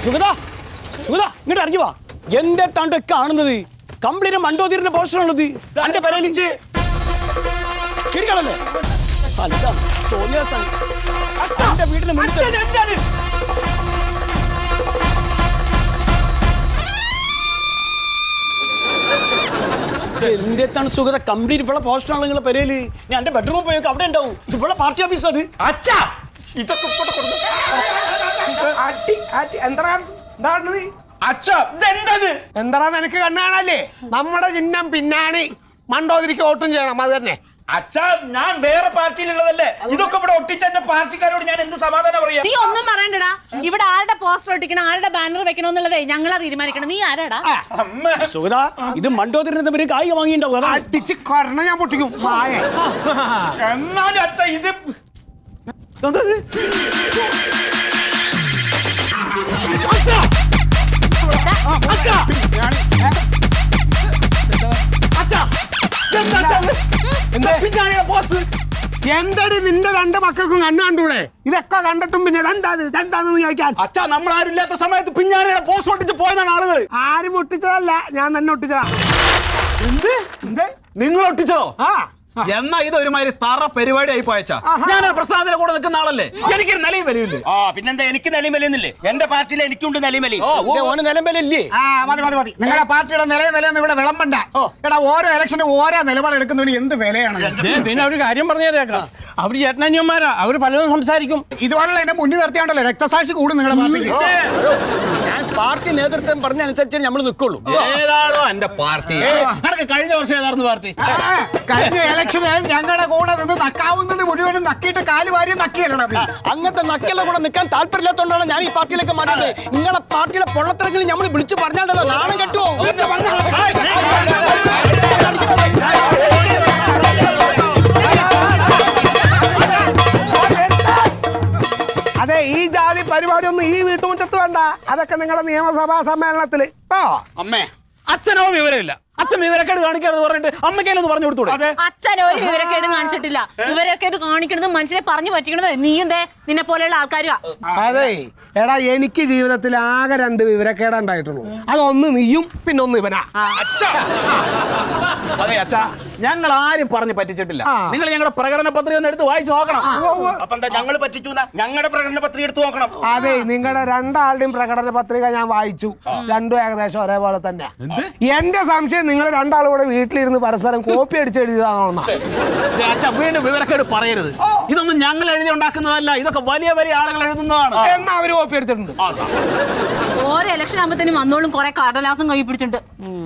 സുഗത ഇങ്ങോട്ട് ഇറങ്ങി വാ. എന്റെ താണ്ടോ കാണുന്നത് കംപ്ലീറ്റ് മണ്ടോതിരിന്റെ പോസ്റ്റർ ഉള്ളത് എന്റെ പെരലിച്ച് കിടക്കണല്ലേ എന്റെ വീടിന് മുന്നിൽ എന്താണ് സുഗത കംപ്ലീറ്റ് ഇവിടെ പോസ്റ്റർ ആണ് നിങ്ങളെ പെരയില്. ഞാൻ എന്റെ ബെഡ്റൂമിൽ പോയി അവിടെ ഉണ്ടാവും. ഇവിടെ പാർട്ടി ഓഫീസ് അത്. അച്ഛാ ഇതൊക്കെ എന്താ നിനക്ക് കണ്ണാണല്ലേ? നമ്മുടെ ചിഹ്നം പിന്നാണ്. മണ്ടോതിരിക്ക് വോട്ടും ചെയ്യണം. അത് തന്നെ. അച്ഛാ ഞാൻ വേറെ പാർട്ടിയിലുള്ളതല്ലേ. ഇതൊക്കെ ഇവിടെ ഒട്ടിച്ച എന്റെ പാർട്ടിക്കാരോട് ഞാൻ എന്ത് സമാധാനം പറയാ? നീ ഒന്നും പറയണ്ടടാ. ഇവിടെ ആരുടെ പോസ്റ്റർ ഒട്ടിക്കണം, ആരുടെ ബാനർ വെക്കണം എന്നുള്ളതേ ഞങ്ങളാ തീരുമാനിക്കണം. നീ ആരാടാ? സുഗത ഇത് മണ്ടോതിരിന്റെ പേര് കായിക വാങ്ങിണ്ടാവും. അടിച്ച് കൊറണ ഞാൻ പൊട്ടിക്കും. എന്നാലും അച്ഛാ ഇത് എന്തടി നിന്റെ രണ്ട് മക്കൾക്കും കണ്ണു കണ്ടൂടെ? ഇതൊക്കെ കണ്ടിട്ടും പിന്നെ എന്താന്ന് ചോദിക്കാൻ. അച്ഛാ നമ്മൾ ആരുമില്ലാത്ത സമയത്ത് പിഞ്ഞാണിയുടെ പോസ്റ്റ് ഒട്ടിച്ച് പോയതാണ് ആളുകൾ. ആരും ഒട്ടിച്ചതല്ല, ഞാൻ തന്നെ ഒട്ടിച്ചതാ. എന്ത് നിങ്ങൾ ഒട്ടിച്ചതോ? എന്നാ ഇത് ഒരുമാതിരി തറ പരിപാടി ആയി പോയച്ചാ. ഞാൻ പ്രസ്ഥാനത്തിന്റെ കൂടെ നിൽക്കുന്ന ആളല്ലേ, എനിക്ക് നിലയും വിലയില്ലേ? പിന്നെന്താ എനിക്ക് നിലയും വിലയൊന്നുമില്ലേ? എന്റെ പാർട്ടിയിൽ എനിക്കുണ്ട് നിലയും വിലയും. ഓന് നിലം വിലയില്ലേ? മതി നിങ്ങളുടെ പാർട്ടിയുടെ നിലയും വിലയൊന്നും ഇവിടെ വിളമ്പണ്ട. എടാ ഓരോ ഇലക്ഷനും ഓരോ നിലപാട് എടുക്കുന്നതിന് എന്ത് വിലയാണ്? പിന്നെ ഒരു കാര്യം പറഞ്ഞേക്കാം, അവര് ചേട്ടനന്യന്മാരാ, അവര് പലതും സംസാരിക്കും. ഇതുപോലുള്ള എന്നെ മുന്നിൽ നിർത്തിയാണ്ടല്ലോ രക്തസാക്ഷി കൂടും നിങ്ങളുടെ പാർട്ടിക്ക്. ഞാൻ പാർട്ടി നേതൃത്വം പറഞ്ഞ അനുസരിച്ച് നമ്മൾ നിൽക്കുള്ളൂ. ഏതാണോ എന്റെ പാർട്ടി? കഴിഞ്ഞ വർഷം ഏതായിരുന്നു പാർട്ടി? കഴിഞ്ഞ ഇലക്ഷന് ഞങ്ങളുടെ കൂടെ നിന്ന് നക്കാവുന്നത് മുഴുവനും നക്കിയിട്ട് കാല് വാരി നക്കിയല്ലടാ. അങ്ങനത്തെ നക്കല്ല കൂടെ നിൽക്കാൻ താല്പര്യമില്ലാത്തതുകൊണ്ടാണ് ഞാൻ ഈ പാർട്ടിയിലേക്ക് മാറിയത്. നിങ്ങളുടെ പാർട്ടിയിലെ പൊള്ളത്തിറങ്ങി നമ്മൾ വിളിച്ചു പറഞ്ഞാണ്ടല്ലോ നാണം കെട്ടുവോ? അതെ, ഈ ജാതി പരിപാടി ഒന്നും ഈ വീട്ടുമുറ്റത്ത് വേണ്ട. അതൊക്കെ നിങ്ങളുടെ നിയമസഭാ സമ്മേളനത്തില്. അമ്മേ അച്ഛനോ വിവരമില്ല. അച്ഛൻ വിവരക്കേട് കാണിക്കാന്ന് പറഞ്ഞിട്ട് അമ്മയ്ക്കൊന്ന് പറഞ്ഞു കൊടുത്തൂടെ? അച്ഛൻ ഒരു വിവരക്കേടും കാണിച്ചിട്ടില്ല. വിവരക്കേട് കാണിക്കണതും മനുഷ്യനെ പറഞ്ഞു പറ്റിക്കണത് നീ എന്തേ നിന്നെ പോലെയുള്ള ആൾക്കാരുവാ. അതെ എടാ, എനിക്ക് ജീവിതത്തിൽ ആകെ 2 വിവരക്കേടാ ഉണ്ടായിട്ടുള്ളൂ. അതൊന്ന് നീയും പിന്നെ ഒന്ന് ഇവനാ. അതെ അച്ഛാ, ഞങ്ങൾ ആരും പറഞ്ഞു പറ്റിച്ചിട്ടില്ല. നിങ്ങൾ ഞങ്ങളുടെ പ്രകടന പത്രിക ഒന്ന് എടുത്ത് വായിച്ചു നോക്കണം. അപ്പൊ എന്താ ഞങ്ങൾ പറ്റിച്ചു? ഞങ്ങളുടെ പ്രകടന പത്രിക എടുത്ത് നോക്കണം. അതെ, നിങ്ങളുടെ 2 ആളുടെയും പ്രകടന പത്രിക ഞാൻ വായിച്ചു. രണ്ടും ഏകദേശം ഒരേപോലെ തന്നെ. എന്റെ സംശയം നിങ്ങൾ 2 ആളും കൂടെ വീട്ടിലിരുന്ന് പരസ്പരം കോപ്പി അടിച്ച് എഴുതിയതാണോ? അച്ഛാ വീണ്ടും വിവരക്കേട് പറയരുത്. ഇതൊന്നും ഞങ്ങൾ എഴുതി ഉണ്ടാക്കുന്നതല്ല, ഇതൊക്കെ വലിയ വലിയ ആളുകൾ എഴുതുന്നതാണ്. എന്നാ അവര് കോപ്പി അടിച്ചിട്ടുണ്ട്. ഓരോ ഇലക്ഷൻ ആകുമ്പത്തേനും വന്നോളും കുറെ കടലാസം കൈ പിടിച്ചിട്ടുണ്ട്.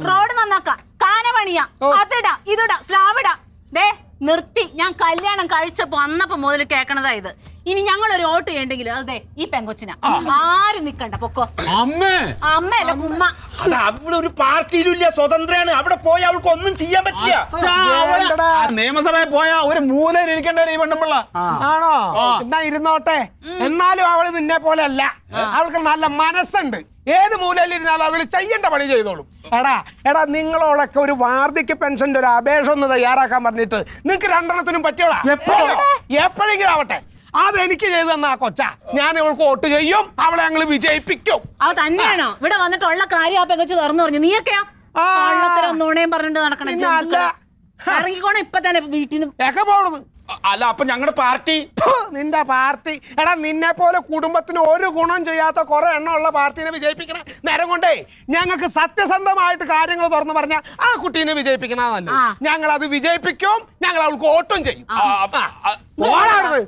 റോഡ് നന്നാക്കാം, കാന പണിയാ, അതിടാ ഇതിടാ സ്ലാവിടാ. ദേ നിർത്തി. ഞാൻ കല്യാണം കഴിച്ചപ്പോ അന്നപ്പോ മുതൽ കേൾക്കണതാ ഇത്. ഇനി ഞങ്ങൾ ഒരു വോട്ട് ചെയ്യണ്ടെങ്കിൽ അതെ ഈ പെങ്കൊച്ചിന ആരും നിക്കണ്ട. പൊക്കോ. അമ്മയല്ല കുമ്മ. അവിടെ ഒരു പാർട്ടിയിലും ഇല്ല, സ്വതന്ത്രയാണ്. അവിടെ പോയാൽ അവൾക്ക് ഒന്നും ചെയ്യാൻ പറ്റില്ല. നിയമസഭയിൽ പോയാ ഒരു മൂലയിൽ ഇരിക്കേണ്ട ഈ പെണ്ണുമ്പിള്ള ആണോ? എന്നാ ഇരുന്നോട്ടെ. എന്നാലും അവള് നിന്നെ പോലെ അല്ല. അവൾക്ക് നല്ല മനസ്സുണ്ട്. ഏത് മൂലയിലിരുന്നാലും അവള് ചെയ്യേണ്ട പണി ചെയ്തോളും. എടാ നിങ്ങളോടൊക്കെ ഒരു വാർദ്ധക്യ പെൻഷന്റെ ഒരു അപേക്ഷ ഒന്ന് തയ്യാറാക്കാൻ പറഞ്ഞിട്ട് നിങ്ങൾക്ക് 2 എണ്ണത്തിനും പറ്റിയോളാ? എപ്പോഴെങ്കിലും ആവട്ടെ. അതെനിക്ക് ചെയ്തു തന്ന കൊച്ച ഞാൻ അവൾക്ക് വോട്ട് ചെയ്യും. അവളെ ഞങ്ങൾ വിജയിപ്പിക്കും. അത് തന്നെയാണോ? ഇവിടെ വന്നിട്ടുള്ള കാര്യം ആ പെങ്കൊച്ച് തുറന്നു പറഞ്ഞു. നീയൊക്കെയാ നുണയും പറഞ്ഞിട്ട് നടക്കണം. ഇറങ്ങിക്കോണം ഇപ്പൊ തന്നെ വീട്ടിൽ നിന്ന് പോണത്. അല്ല അപ്പൊ ഞങ്ങളുടെ പാർട്ടി നിന്റെ പാർട്ടി എടാ നിന്നെ പോലെ കുടുംബത്തിന് ഒരു ഗുണം ചെയ്യാത്ത കുറെ എണ്ണമുള്ള പാർട്ടീനെ വിജയിപ്പിക്കണ നേരം കൊണ്ടേ ഞങ്ങൾക്ക് സത്യസന്ധമായിട്ട് കാര്യങ്ങൾ തുറന്നു പറഞ്ഞ ആ കുട്ടീനെ വിജയിപ്പിക്കണതല്ല. ഞങ്ങൾ അത് വിജയിപ്പിക്കും. ഞങ്ങൾ അവൾക്ക് വോട്ടും ചെയ്യും.